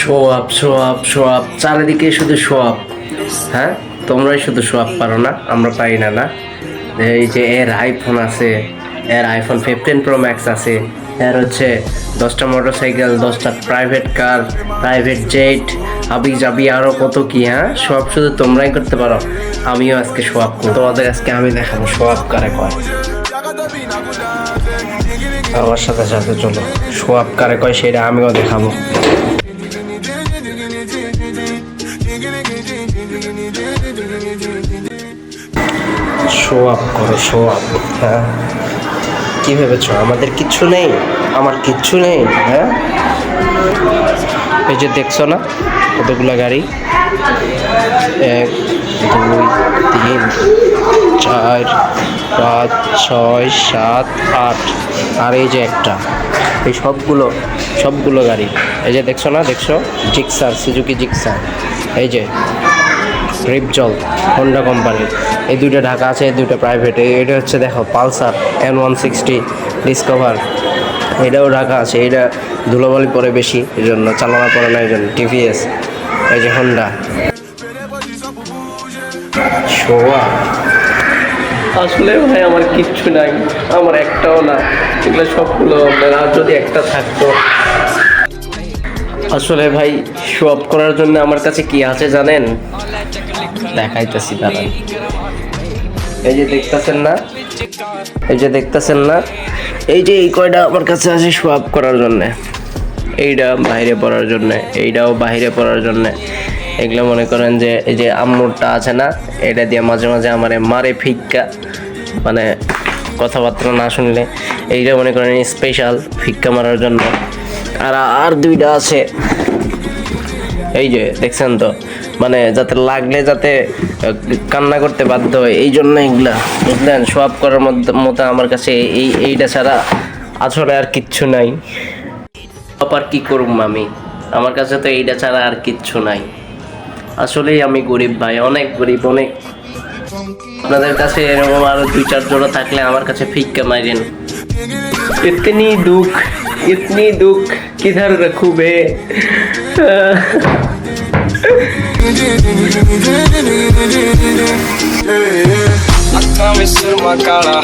Show up show up show up, চারিদিকে শুধু show up. হ্যাঁ, তোমরাই শুধু শো আপ পারো না, আমরা পারি না। না, এই যে এর আইফোন আছে, এর আইফোন 15 প্রো ম্যাক্স আছে, এর হচ্ছে 10টা মোটরসাইকেল, 10টা প্রাইভেট কার, প্রাইভেট জেট, হাবি জাবি আরও কত কি। হ্যাঁ, শো আপ শুধু তোমরাই করতে পারো, আমিও আজকে শো আপ করবো। তোমাদের আজকে আমি দেখাবো শো আপ কারে কয়। আমার সাথে সাথে চলো, শো আপ কারে কয় সেটা আমিও দেখাবো। শো আপ করো, শো আপ। হ্যাঁ, কি ভেবেছ আমাদের কিচ্ছু নেই? আমার কিচ্ছু নেই। হ্যাঁ, এই যে দেখছো না কতগুলো গাড়ি, 1 2 3 4 5 6 7 8, আর এই যে একটা, এই সবগুলো গাড়ি। এই যে দেখছো না, দেখছো জিক্সার, সুজুকি জিক্সার, এই যে রিপজল হোন্ডা কোম্পানির, এই দুইটা ঢাকা আছে, এই দুইটা প্রাইভেট। এটা হচ্ছে দেখো পালসার N160 ডিসকভার, এটাও ঢাকা আছে। এটা ধুলোবালি পরে বেশি, এই জন্য চালানো পড়ে না, এই জন্য টিভিএস। এই যে হোন্ডা শোয়া। আসলে ভাই আমার কিচ্ছু নাই, আমার একটাও না, এগুলো সবগুলো আর যদি একটা থাকতো। আসলে ভাই শো আপ করার জন্য আমার কাছে কি আছে জানেন? দেখাইতেছি দাঁড়ান। এই যে দেখতেছেন না, এই যে দেখতেছেন না, এই যে এই কয়টা আমার কাছে আছে শো আপ করার জন্যে। এইটা বাইরে পড়ার জন্যে, এইটাও বাইরে পড়ার জন্যে। এগুলো মনে করেন যে এই যে আম্মুরটা আছে না, এটা দিয়ে মাঝে মাঝে আমারে মারে ফিক্কা, মানে কথাবার্তা না শুনলে। এইটা মনে করেন স্পেশাল ফিক্কা মারার জন্য। আর দুইটা আছে, এই যে দেখছেন তো, মানে যাতে লাগলে যাতে কান্না করতে বাধ্য হয়, এই জন্য এগুলা বুঝলেন। শো আপ করার মতো আমার কাছে এইটা ছাড়া আসলে আর কিচ্ছু নাই। আর কি করুম আমি, আমার কাছে তো এইটা ছাড়া আর কিচ্ছু নাই। আসলেই আমি গরিব ভাই, অনেক গরিব, অনেক। আপনাদের কাছে এরকম আরো 2-4 জোড়া থাকলে আমার কাছে ফিক্কা মারেন। इतनी दुख किधर रखूं बे। अक्का में सुरमा काला